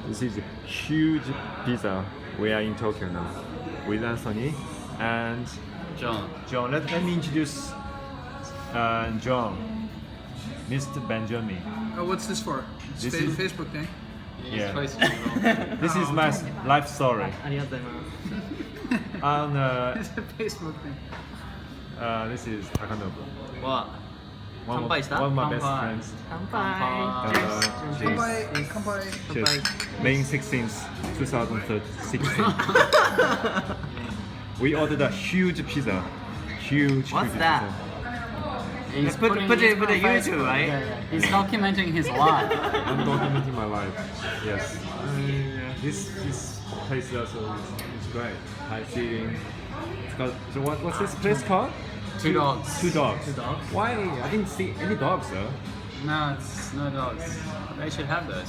This is a huge pizza. We are in Tokyo now with Anthony and John. John. Let me introduce John, Mr. Benjamin. Oh, what's this for? It's This a is- Facebook thing. Yeah. Twice This is my life story. ありがとうございます。 And It's a Facebook thing. this is Takanobu. What? One of 乾杯した? one of my best Kanpai. friends. 乾乾杯。 Cheers. Kanpai, kanpai. Cheers. May 16th, 2016. We ordered a huge pizza. Huge. What's huge that? Pizza. He's Put putting it his on on YouTube, Facebook, right? Yeah, yeah. He's documenting his life. I'm documenting my life. Yes. This place also is great. High ceiling. It's called, so what's this place called? Two dogs. Two dogs. Two dogs? Why? I didn't see any dogs though. No, it's no dogs. They should have those.